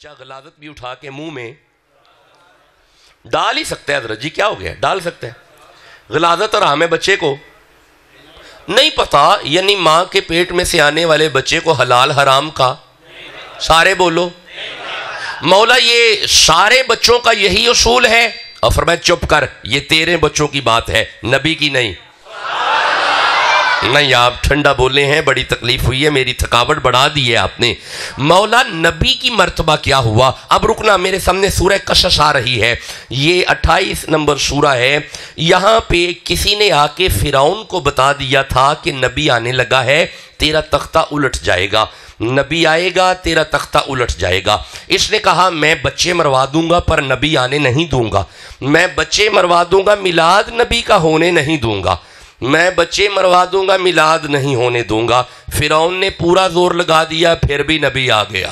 بچہ غلاظت بھی اٹھا کے منہ میں ڈال ہی سکتا ہے. حضرت جی کیا ہو گیا؟ ڈال سکتا ہے. غلاظت اور حرام ہے بچے کو نہیں پتا، یعنی ماں کے پیٹ میں سے آنے والے بچے کو حلال حرام کا سارے بولو مولا یہ سارے بچوں کا یہی اصول ہے. اور فرمایا چپ کر، یہ تیرے بچوں کی بات ہے، نبی کی نہیں. نہیں آپ ٹھنڈا بولے ہیں، بڑی تکلیف ہوئی ہے، میری تھکاوٹ بڑھا دی ہے آپ نے. مولا نبی کی مرتبہ کیا ہوا؟ اب رکنا، میرے سامنے سورہ قصص آ رہی ہے، یہ 28 نمبر سورہ ہے. یہاں پہ کسی نے آ کے فرعون کو بتا دیا تھا کہ نبی آنے لگا ہے، تیرا تختہ الٹ جائے گا، نبی آئے گا تیرا تختہ الٹ جائے گا. اس نے کہا میں بچے مروا دوں گا پر نبی آنے نہیں دوں گا، میں بچے مروا دوں گا میلاد نبی کا ہونے نہیں دوں گا، میں بچے مروا دوں گا میلاد نہیں ہونے دوں گا. فرعون نے پورا زور لگا دیا، پھر بھی نبی آ گیا.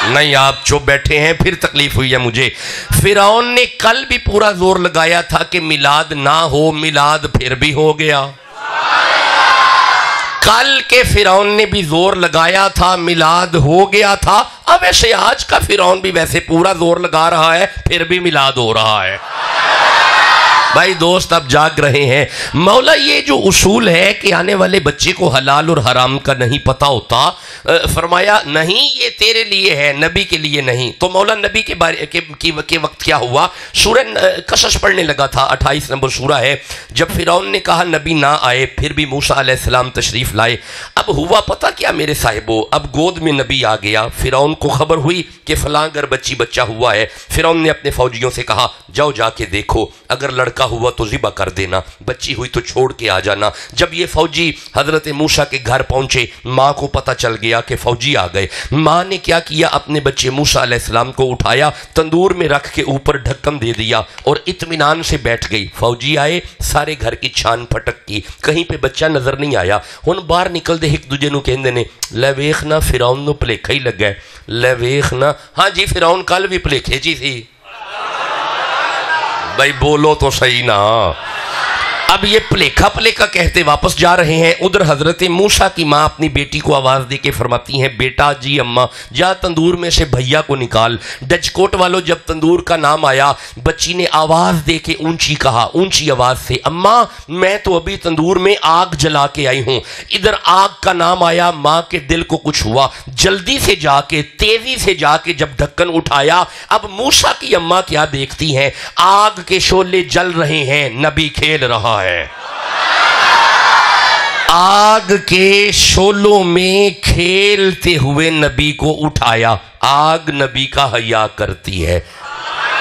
نہیں آپ چپ بیٹھے ہیں، پھر تکلیف ہوئی ہے مجھے. فرعون نے کل بھی پورا زور لگایا تھا کہ میلاد نہ ہو، میلاد پھر بھی ہو گیا. کل کے فرعون نے بھی زور لگایا تھا، میلاد ہو گیا تھا. اب ایسے آج کا فرعون بھی ویسے پورا زور لگا رہا ہے، پھر بھی میلاد ہو رہا ہے. بھائی دوست اب جاگ رہے ہیں. مولا یہ جو اصول ہے کہ آنے والے بچے کو حلال اور حرام کا نہیں پتا ہوتا، فرمایا نہیں یہ تیرے لیے ہے، نبی کے لیے نہیں. تو مولا نبی کے بارے کے وقت کیا ہوا؟ سورہ قصص پڑھنے لگا تھا، 28 نمبر سورہ ہے. جب فرعون نے کہا نبی نہ آئے، پھر بھی موسیٰ علیہ السلام تشریف لائے. اب ہوا پتہ کیا میرے صاحبو؟ اب گود میں نبی آ گیا. فرعون کو خبر ہوئی کہ فلاں گھر بچہ ہوا ہے. فرعون نے اپنے فوجیوں سے کہا جاؤ جا کے دیکھو، اگر لڑکا ہوا تو ذبح کر دینا، بچی ہوئی تو چھوڑ کے آ جانا. جب یہ فوجی حضرت موسیٰ کے گھر پہنچے، ماں کو پتہ چل گیا کہ فوجی آ گئے. ماں نے کیا کیا؟ اپنے بچے موسیٰ علیہ السلام کو اٹھایا، تندور میں رکھ کے اوپر ڈھکن دے دیا اور اطمینان سے بیٹھ گئی. فوجی آئے، سارے گھر کی چھان پھٹک کی، کہیں پہ بچہ نظر نہیں آیا. ہن باہر نکل دے ایک دوجے نو کہندے نے لے ویکھنا فرعون نو بھلیکھا ہی لگا ہے، لے ویکھنا. ہاں جی فرعون کل بھی بھلیکھے جی تھی. بھائی بولو تو صحیح نا. اب یہ پلیکھا کہتے واپس جا رہے ہیں. ادھر حضرت موسیٰ کی ماں اپنی بیٹی کو آواز دے کے فرماتی ہیں بیٹا جی اماں جا تندور میں سے بھیا کو نکال. ڈچ کوٹ والوں جب تندور کا نام آیا، بچی نے آواز دے کے اونچی کہا، اونچی آواز سے اماں میں تو ابھی تندور میں آگ جلا کے آئی ہوں. ادھر آگ کا نام آیا، ماں کے دل کو کچھ ہوا، جلدی سے جا کے تیزی سے جا کے جب ڈھکن اٹھایا، اب موسیٰ کی اماں کیا دیکھتی ہیں؟ آگ کے شعلے جل رہے ہیں، نبی کھیل رہا ہے. آگ کے شعلوں میں کھیلتے ہوئے نبی کو اٹھایا. آگ نبی کا حیا کرتی ہے،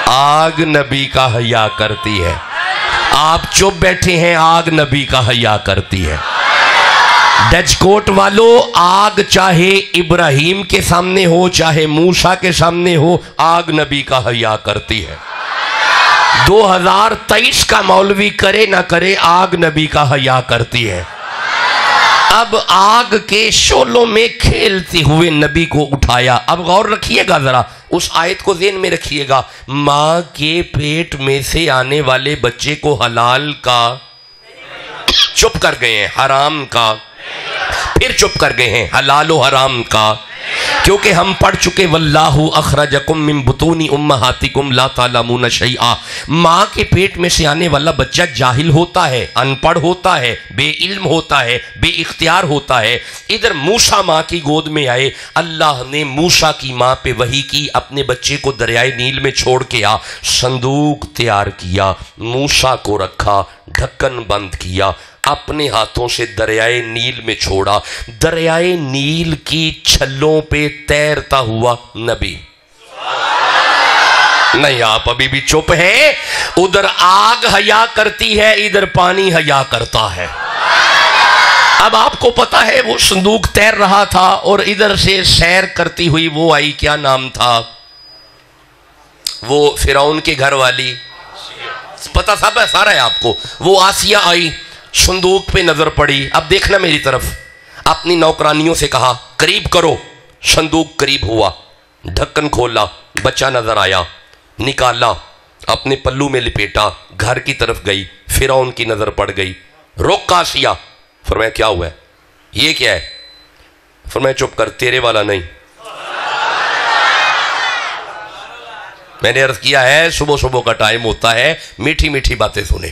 آگ نبی کا حیا کرتی ہے. آپ چپ بیٹھے ہیں، آگ نبی کا حیا کرتی ہے. ڈچ کوٹ والو آگ چاہے ابراہیم کے سامنے ہو چاہے موسیٰ کے سامنے ہو، آگ نبی کا حیا کرتی ہے. 2023 کا مولوی کرے نہ کرے، آگ نبی کا حیا کرتی ہے. اب آگ کے شعلوں میں کھیلتے ہوئے نبی کو اٹھایا. اب غور رکھیے گا ذرا، اس آیت کو ذہن میں رکھیے گا. ماں کے پیٹ میں سے آنے والے بچے کو حلال کا چپ کر گئے ہیں، حرام کا پھر چپ کر گئے ہیں، حلال و حرام کا. کیونکہ ہم پڑھ چکے واللہ اخرجکم من بطون امہاتکم لا تعلمون شیئا. ماں کے پیٹ میں سے آنے والا بچہ جاہل ہوتا ہے، ان پڑھ ہوتا ہے، بے علم ہوتا ہے، بے اختیار ہوتا ہے. ادھر موسیٰ ماں کی گود میں آئے، اللہ نے موسیٰ کی ماں پہ وحی کی، اپنے بچے کو دریائے نیل میں چھوڑ کے آ. صندوق تیار کیا، موسیٰ کو رکھا، ڈھکن بند کیا، اپنے ہاتھوں سے دریائے نیل میں چھوڑا. دریائے نیل کی چھلوں پہ تیرتا ہوا نبی. نہیں آپ ابھی بھی چپ ہیں. ادھر آگ حیا کرتی ہے، ادھر پانی حیا کرتا ہے. اب آپ کو پتا ہے وہ صندوق تیر رہا تھا اور ادھر سے سیر کرتی ہوئی وہ آئی، کیا نام تھا وہ فرعون کے گھر والی؟ پتا سب ہے سارا ہے آپ کو. وہ آسیہ آئی، صندوق پہ نظر پڑی. اب دیکھنا میری طرف، اپنی نوکرانیوں سے کہا قریب کرو. صندوق قریب ہوا، ڈھکن کھولا، بچہ نظر آیا، نکالا، اپنے پلو میں لپیٹا، گھر کی طرف گئی. فرعون کی نظر پڑ گئی. رک آسیہ. فرمایا کیا ہوا ہے؟ یہ کیا ہے؟ فرمایا چپ کر، تیرے والا نہیں. میں نے عرض کیا ہے صبح صبح کا ٹائم ہوتا ہے، میٹھی میٹھی باتیں سنیں۔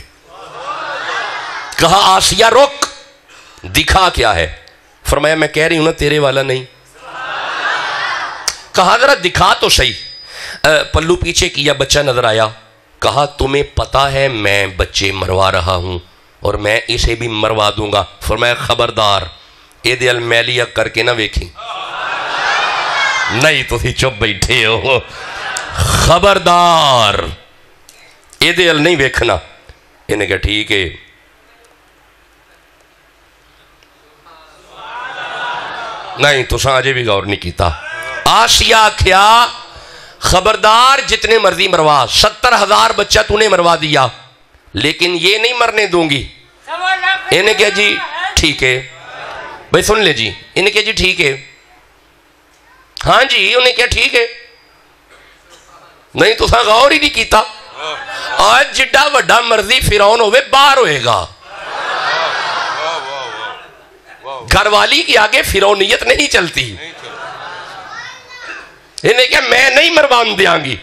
کہا آسیہ رک، دکھا کیا ہے؟ فرمایا میں کہہ رہی ہوں نا تیرے والا نہیں۔ کہا ذرا دکھا تو صحیح۔ پلو پیچھے کیا، بچہ نظر آیا۔ کہا تمہیں پتا ہے میں بچے مروا رہا ہوں اور میں اسے بھی مروا دوں گا۔ فرمایا خبردار اے دل میلیا کر کے نہ ویکھی۔ نہیں تو چپ بیٹھے ہو، خبردار اے دل نہیں ویکھنا۔ انہیں کہا ٹھیک ہے۔ نہیں تو ساجے بھی غور نہیں کیتا۔ آسیہ کیا خبردار جتنے مرضی مروا، 70,000 بچہ تو نے مروا دیا لیکن یہ نہیں مرنے دوں گی۔ انہیں کہا جی ٹھیک ہے۔ بھئی سن لے جی، انہیں کہا جی ٹھیک ہے۔ ہاں جی، انہیں کہا ٹھیک ہے۔ نہیں تو سا غور ہی نہیں کیتا۔ آج جڈا وڈا مرضی فرعون ہوئے باہر ہوئے گا، گھر والی کی آگے فرعونیت نہیں چلتی۔ انہیں کہا میں نہیں مروان دیاں گی۔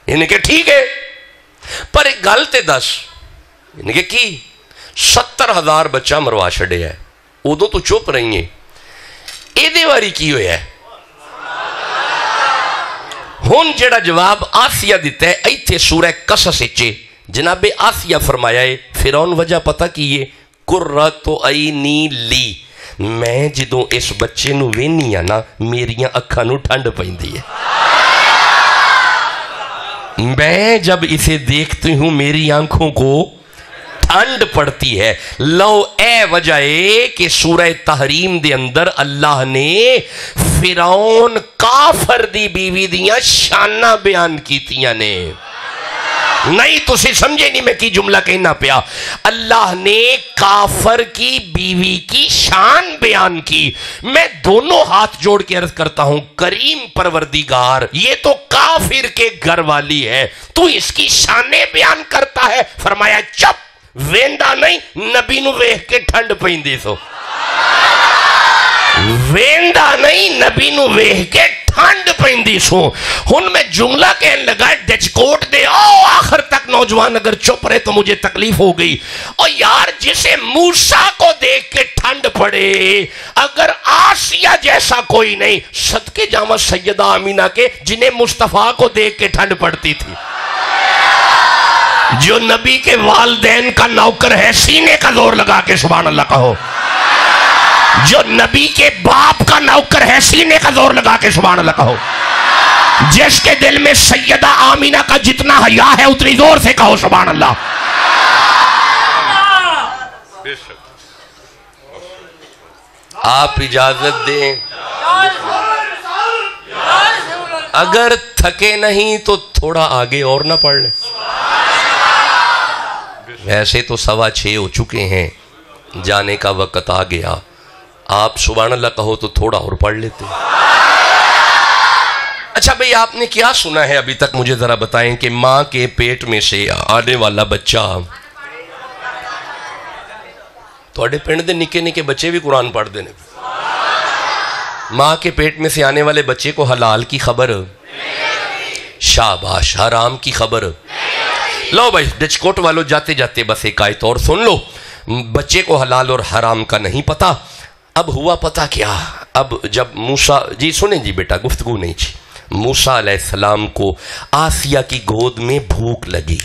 انہیں کہا ٹھیک ہے، پر ایک گل تے دس۔ انہیں کہا کی 70,000 بچہ مروا چھڑے ہے، ادو تو چپ رہی ہیں، اے دے واری کی ہوئے ہے؟ ہون جڑا جواب آسیہ دیتا ہے ایتھے سورہ قصص چے جناب آسیہ فرمایا ہے فرعون وجہ پتہ کیے قرۃ عینی لی، میں جدوں اس بچے نو وینی نا میریاں اکھاں نو ٹھنڈ پیندی ہے، میں جب اسے دیکھتی ہوں میری آنکھوں کو ٹھنڈ پڑتی ہے۔ لو اے وجہ ہے کہ سورہ تحریم دے اندر اللہ نے فرعون کافر دی بیوی دیاں شانہ بیان کیتیاں نے۔ نہیں تو سے سمجھے نہیں میں کی جملہ کہنا پیا، اللہ نے کافر کی بیوی کی شان بیان کی۔ میں دونوں ہاتھ جوڑ کے عرض کرتا ہوں کریم پروردگار، یہ تو کافر کے گھر والی ہے، تو اس کی شانیں بیان کرتا ہے۔ فرمایا چپ، ویندا نہیں، نبی نو ویکھ کے ٹھنڈ پیندی سو۔ ویندا نہیں، نبی نو ویکھ کے ٹھنڈ پیندی سو۔ ہن میں جملہ کہنے لگا ڈچکوٹ دے او آخر تک نوجوان اگر چپ رہے تو مجھے تکلیف ہو گئی۔ اور یار جسے موسیٰ کو دیکھ کے ٹھنڈ پڑے، اگر آسیہ جیسا کوئی نہیں، صدقے جامع سیدہ آمینہ کے جنہیں مصطفیٰ کو دیکھ کے ٹھنڈ پڑتی تھی، جو نبی کے والدین کا نوکر ہے، سینے کا زور لگا کے سبحان اللہ کہو۔ جو نبی کے باپ کا نوکر ہے، سینے کا زور لگا کے سبحان اللہ کہو۔ جس کے دل میں سیدہ آمینہ کا جتنا حیا ہے اتنی زور سے کہو سبحان اللہ۔ آپ اجازت دیں، اگر تھکے نہیں تو تھوڑا آگے اور نہ پڑھ لیں، ویسے تو 6:15 ہو چکے ہیں، جانے کا وقت آ گیا۔ آپ سبحان اللہ کہو تو تھوڑا اور پڑھ لیتے۔ اچھا بھئی آپ نے کیا سنا ہے ابھی تک؟ مجھے ذرا بتائیں کہ ماں کے پیٹ میں سے آنے والا بچہ، تھوڑے پنڈ دے نکے نکے بچے بھی قرآن پڑھ دینے، ماں کے پیٹ میں سے آنے والے بچے کو حلال کی خبر، شاباش، حرام کی خبر۔ لو بھائی ڈچکوٹ والو جاتے جاتے بس ایک آیت اور سن لو۔ بچے کو حلال اور حرام کا نہیں پتا۔ اب ہوا پتا کیا؟ اب جب موسیٰ، جی سنیں جی بیٹا گفتگو نہیں جی، موسیٰ علیہ السلام کو آسیہ کی گود میں بھوک لگی۔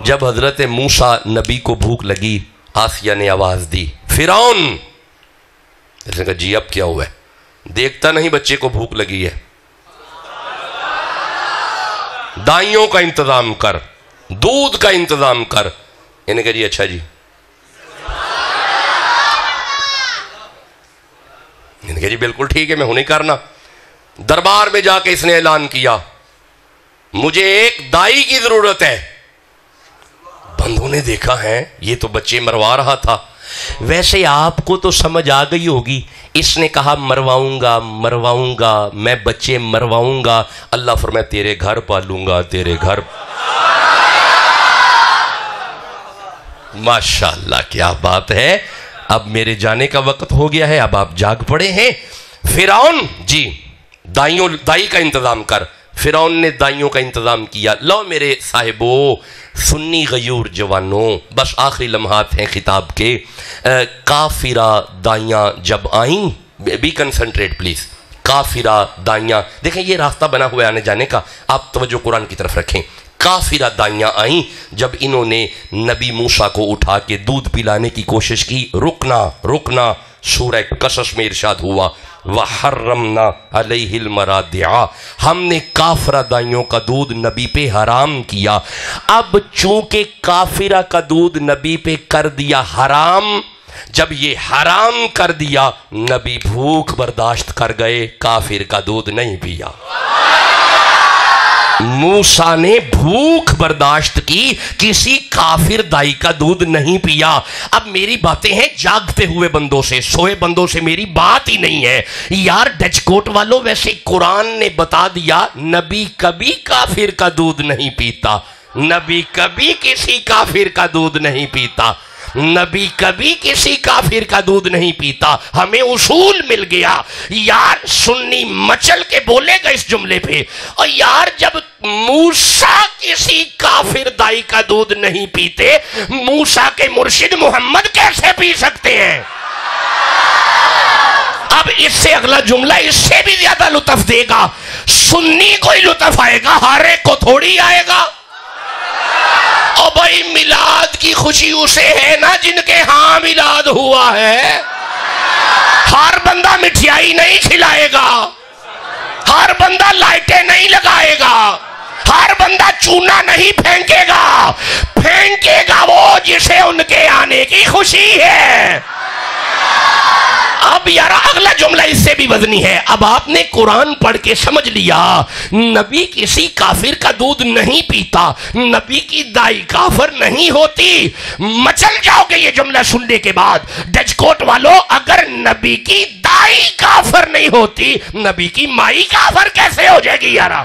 جب حضرت موسیٰ نبی کو بھوک لگی، آسیہ نے آواز دی فرعون، اس نے کہا جی اب کیا ہوا ہے؟ دیکھتا نہیں بچے کو بھوک لگی ہے، دائیوں کا انتظام کر، دودھ کا انتظام کر۔ انہیں کہا جی اچھا جی۔ انہیں کہا جی بالکل ٹھیک ہے، میں ہوں نہیں کرنا۔ دربار میں جا کے اس نے اعلان کیا مجھے ایک دائی کی ضرورت ہے۔ بندوں نے دیکھا ہے یہ تو بچے مروا رہا تھا، ویسے آپ کو تو سمجھ آ گئی ہوگی، اس نے کہا مرواؤں گا مرواؤں گا، میں بچے مرواؤں گا۔ اللہ فرمایا تیرے گھر پالوں گا، تیرے گھر۔ ماشاءاللہ کیا بات ہے۔ اب میرے جانے کا وقت ہو گیا ہے، اب آپ جاگ پڑے ہیں۔ فرعون جی دائی کا انتظام کر۔ فرعون نے دائیوں کا انتظام کیا. لو میرے صاحبو سنی غیور جوانوں، بس آخری لمحات ہیں خطاب کے. کافرہ دائیاں جب آئیں، بی کنسنٹریٹ پلیز، کافرہ دائیاں، دیکھیں یہ راستہ بنا ہوا ہے آنے جانے کا، آپ توجہ قرآن کی طرف رکھیں. کافرہ دائیاں آئیں جب انہوں نے نبی موسیٰ کو اٹھا کے دودھ پلانے کی کوشش کی. رکنا سورہ قصص میں ارشاد ہوا وَحَرَّمْنَا عَلَيْهِ الْمَرَادِعَ، ہم نے کافرہ دائیوں کا دودھ نبی پہ حرام کیا. اب چونکہ کافرہ کا دودھ نبی پہ کر دیا حرام، جب یہ حرام کر دیا نبی بھوک برداشت کر گئے، کافر کا دودھ نہیں پیا. موسیٰ نے بھوک برداشت کی، کسی کافر دائی کا دودھ نہیں پیا. اب میری باتیں ہیں جاگتے ہوئے بندوں سے، سوئے بندوں سے میری بات ہی نہیں ہے یار. ڈچ کوٹ والوں، ویسے قرآن نے بتا دیا نبی کبھی کافر کا دودھ نہیں پیتا، نبی کبھی کسی کافر کا دودھ نہیں پیتا، نبی کبھی کسی کافر کا دودھ نہیں پیتا. ہمیں اصول مل گیا. یار سنی مچل کے بولے گا اس جملے پہ، اور یار جب موسیٰ کسی کافر دائی کا دودھ نہیں پیتے، موسیٰ کے مرشد محمد کیسے پی سکتے ہیں؟ اب اس سے اگلا جملہ اس سے بھی زیادہ لطف دے گا. سنی کو ہی لطف آئے گا، ہر ایک کو تھوڑی آئے گا. اور بھائی میلاد کی خوشی اسے ہے نا جن کے ہاں میلاد ہوا ہے. ہر بندہ مٹھائی نہیں کھلائے گا، ہر بندہ لائٹیں نہیں لگائے گا، ہر بندہ چونا نہیں پھینکے گا. پھینکے گا وہ جسے ان کے آنے کی خوشی ہے. اب یار اگلا جملہ اس سے بھی وزنی ہے. اب آپ نے قرآن پڑھ کے سمجھ لیا نبی کسی کافر کا دودھ نہیں پیتا، نبی کی دائی کافر نہیں ہوتی. مچل جاؤ گے یہ جملہ سننے کے بعد. ڈچ کوٹ والوں، اگر نبی کی دائی کافر نہیں ہوتی، نبی کی مائی کافر کیسے ہو جائے گی یارا؟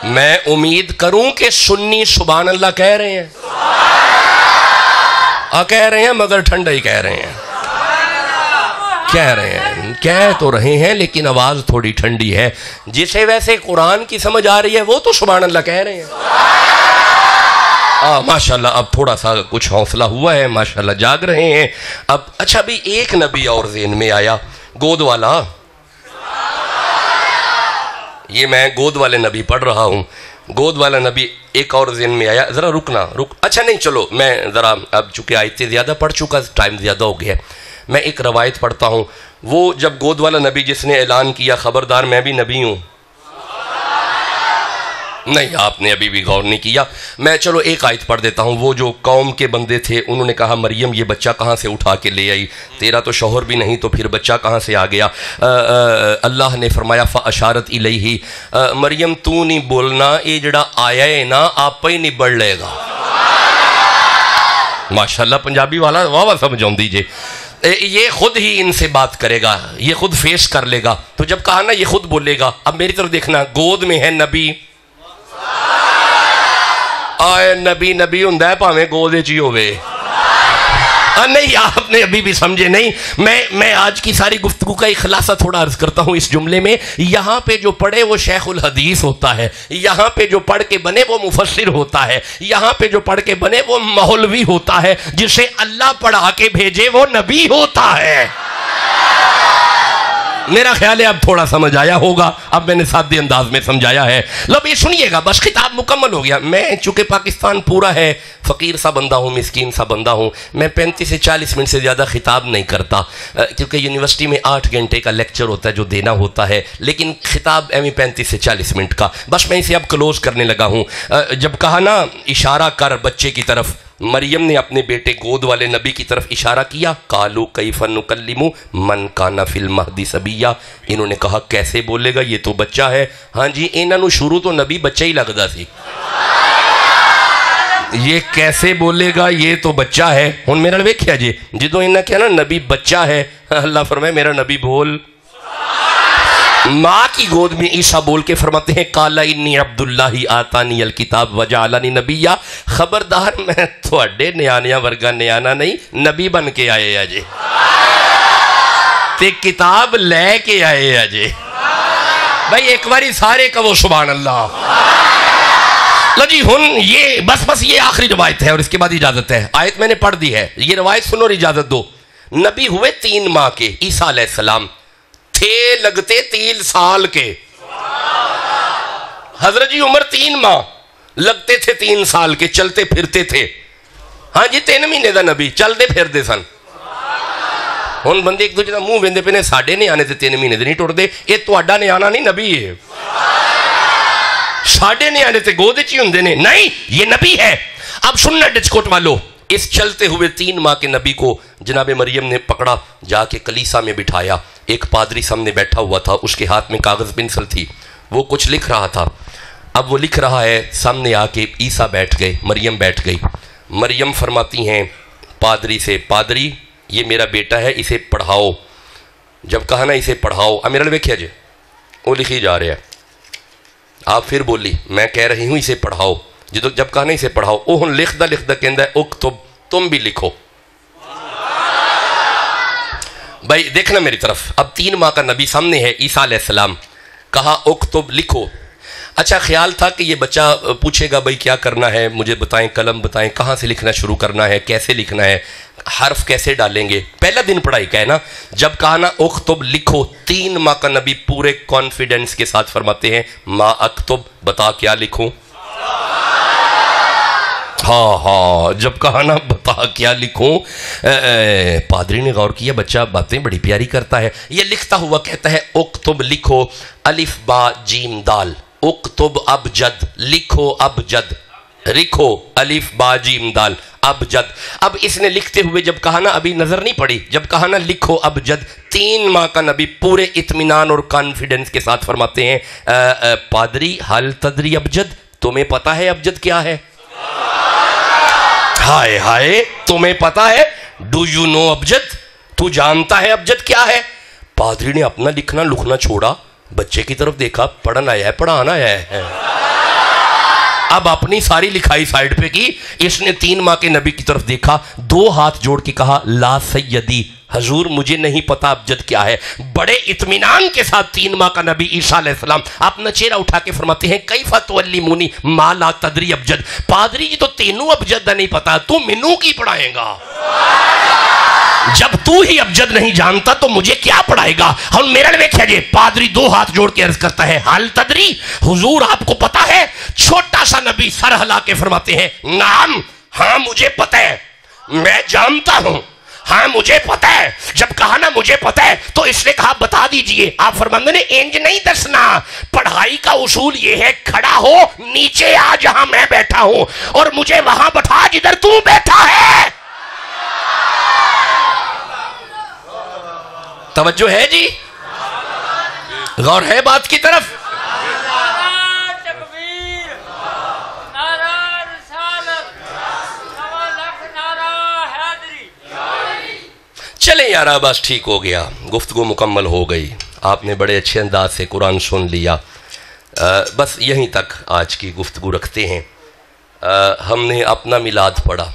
میں امید کروں کہ سنی سبحان اللہ کہہ رہے ہیں، کہہ رہے ہیں مگر ٹھنڈا ہی کہہ رہے ہیں. کہہ تو رہے ہیں لیکن آواز تھوڑی ٹھنڈی ہے. جسے ویسے قرآن کی سمجھ آ رہی ہے وہ تو سبحان اللہ کہہ رہے ہیں. ماشاءاللہ اب تھوڑا سا کچھ حوصلہ ہوا ہے، ماشاءاللہ جاگ رہے ہیں. اب اچھا بھی ایک نبی اور ذہن میں آیا، گود والا. یہ میں گود والے نبی پڑھ رہا ہوں، گود والا نبی ایک اور ذہن میں آیا. ذرا اچھا نہیں چلو میں ذرا، اب چونکہ آیتیں زیادہ پڑھ چکا، ٹائم زیادہ ہو گیا ہے، میں ایک روایت پڑھتا ہوں. وہ جب گود والا نبی جس نے اعلان کیا خبردار میں بھی نبی ہوں، نہیں آپ نے ابھی بھی غور نہیں کیا. میں چلو ایک آیت پڑھ دیتا ہوں. وہ جو قوم کے بندے تھے انہوں نے کہا مریم یہ بچہ کہاں سے اٹھا کے لے آئی، تیرا تو شوہر بھی نہیں تو پھر بچہ کہاں سے آ گیا؟ اللہ نے فرمایا فاشارت الیہ، مریم تو نہیں بولنا، یہ جڑا آیا ہے نا آپ ہی نہیں بڑھ لے گا. ماشاءاللہ پنجابی والا واہ واہ سمجھاؤں دیجئے. یہ خود ہی ان سے بات کرے گا، یہ خود فیس کر لے گا. تو جب کہا نا یہ خود بولے گا، اب میری طرف دیکھنا، گود میں ہے نبی، آئے نبی ہندہ ہے پاہمیں گودے چی ہوئے. نہیں آپ نے ابھی بھی سمجھے نہیں. میں آج کی ساری گفتگو کا ایک خلاصہ تھوڑا عرض کرتا ہوں اس جملے میں. یہاں پہ جو پڑھے وہ شیخ الحدیث ہوتا ہے، یہاں پہ جو پڑھ کے بنے وہ مفسر ہوتا ہے، یہاں پہ جو پڑھ کے بنے وہ مولوی ہوتا ہے، جسے اللہ پڑھا کے بھیجے وہ نبی ہوتا ہے. میرا خیال ہے اب تھوڑا سمجھ آیا ہوگا، اب میں نے سادے انداز میں سمجھایا ہے. لو بھی سنیے گا، بس خطاب مکمل ہو گیا. میں چونکہ پاکستان پورا ہے، فقیر سا بندہ ہوں، مسکین سا بندہ ہوں، میں 35 سے 40 منٹ سے زیادہ خطاب نہیں کرتا، کیونکہ یونیورسٹی میں 8 گھنٹے کا لیکچر ہوتا ہے جو دینا ہوتا ہے، لیکن خطاب 35 سے 40 منٹ کا. بس میں اسے اب کلوز کرنے لگا ہوں. جب کہا نا اشارہ کر بچے کی طرف، مریم نے اپنے بیٹے گود والے نبی کی طرف اشارہ کیا. قالوا کیف نکلم من کان فی المہد صبیا، انہوں نے کہا کیسے بولے گا، یہ تو بچہ ہے. ہاں جی انہوں نے شروع تو نبی بچہ ہی لگتا سی، یہ کیسے بولے گا، یہ تو بچہ ہے. ہن میرا ویکھیا جی جدوں انہاں کہا نا نبی بچہ ہے، اللہ فرمائے میرا نبی بول. ماں کی گود میں عیسیٰ بول کے فرماتے ہیں قال انی عبداللہ آتانی الکتاب وجعلنی نبیا، خبردار میں تھوڑے نیانیاں ورگا نیانا نہیں، نبی بن کے آئے ہیں جی. تے کتاب لے کے آئے اجے بھائی ایک باری سارے کہو سبحان اللہ لو جی ہن یہ بس یہ آخری روایت ہے اور اس کے بعد اجازت ہے آیت میں نے پڑھ دی ہے یہ روایت سنو اور اجازت دو نبی ہوئے 3 ماہ کے عیسیٰ علیہ السلام تھے لگتے 3 سال کے حضرت جی عمر 3 ماہ لگتے تھے 3 سال کے چلتے پھرتے تھے ہاں جی 3 مہینے دا نبی چلتے پھرتے سن ہن بندے ایک دوسرے دا منہ ویندے پے نے ساڈے نے آنے تے 3 مہینے دے نہیں ٹردے اے تہاڈا نے آنا نہیں نبی ہے ساڈے نے آنے تے گود وچ ہی ہوندے نے نہیں یہ نبی ہے اب سننا ڈچکوٹ والو اس چلتے ہوئے 3 ماہ کے نبی کو جناب مریم نے پکڑا جا کے کلیسا میں بٹھایا ایک پادری سامنے بیٹھا ہوا تھا اس کے ہاتھ میں کاغذ پنسل تھی وہ کچھ لکھ رہا تھا اب وہ لکھ رہا ہے سامنے آ کے عیسیٰ بیٹھ گئے مریم بیٹھ گئی مریم فرماتی ہیں پادری سے پادری یہ میرا بیٹا ہے اسے پڑھاؤ جب کہا نا اسے پڑھاؤ اب میرا لکھیا جے وہ لکھی جا رہا ہے آپ پھر بولی میں کہہ رہی ہوں اسے پڑھاؤ جب کہا نا اسے پڑھاؤ وہ ہن لکھدا کہندا ہے اکتب تم بھی لکھو بھائی دیکھنا میری طرف اب 3 ماہ کا نبی سامنے ہے عیسیٰ علیہ السلام کہا اکتب لکھو اچھا خیال تھا کہ یہ بچہ پوچھے گا بھائی کیا کرنا ہے مجھے بتائیں قلم بتائیں کہاں سے لکھنا شروع کرنا ہے کیسے لکھنا ہے حرف کیسے ڈالیں گے پہلا دن پڑھائی کا ہے نا جب کہا نا اکتب لکھو 3 ماہ کا نبی پورے کانفیڈنس کے ساتھ فرماتے ہیں ما اکتب بتا کیا لکھوں ہاں جب کہا نا بتا کیا لکھوں پادری نے غور کیا بچہ باتیں بڑی پیاری کرتا ہے یہ لکھتا ہوا کہتا ہے اکتب لکھو الف با جیم دال اکتب ابجد لکھو ابجد لکھو الف با جیم دال ابجد اب اس نے لکھتے ہوئے جب کہا نا ابھی نظر نہیں پڑی جب کہا نا لکھو ابجد 3 ماہ کا نبی پورے اطمینان اور کانفیڈنس کے ساتھ فرماتے ہیں پادری حل تدری ابجد تمہیں پتا ہے ابجد کیا ہے ہائے ہائے تمہیں پتا ہے ڈو یو نو ابجد تو جانتا ہے ابجد کیا ہے پادری نے اپنا لکھنا چھوڑا بچے کی طرف دیکھا پڑھنا آیا ہے پڑھانا آیا ہے اب اپنی ساری لکھائی سائیڈ پہ کی اس نے 3 ماہ کے نبی کی طرف دیکھا 2 ہاتھ جوڑ کے کہا لا سیدی حضور مجھے نہیں پتا ابجد کیا ہے بڑے اطمینان کے ساتھ 3 ماہ کا نبی عیسیٰ علیہ السلام اپنا چہرہ اٹھا کے فرماتے ہیں کیفا تعلمونی ما لا تدری ابجد پادری جی تو تینوں ابجد نہیں پتا تو منو کی پڑھائیں گا جب تو ہی ابجد نہیں جانتا تو مجھے کیا پڑھائے گا ہم میرا دیکھیں جی پادری 2 ہاتھ جوڑ کے عرض کرتا ہے حل تدری حضور آپ کو پتا ہے چھوٹا سا نبی سر ہلا کے فرماتے ہیں نعم ہاں مجھے پتا ہے میں جانتا ہوں ہاں مجھے پتا ہے جب کہا نا مجھے پتا ہے تو اس نے کہا بتا دیجئے آپ فرماندے نے انج نہیں دسنا پڑھائی کا اصول یہ ہے کھڑا ہو نیچے آ جہاں میں بیٹھا ہوں اور مجھے وہاں بٹھا جدھر تو بیٹھا ہے توجہ ہے جی غور ہے بات کی طرف چلیں یار بس ٹھیک ہو گیا گفتگو مکمل ہو گئی آپ نے بڑے اچھے انداز سے قرآن سن لیا بس یہیں تک آج کی گفتگو رکھتے ہیں ہم نے اپنا میلاد پڑھا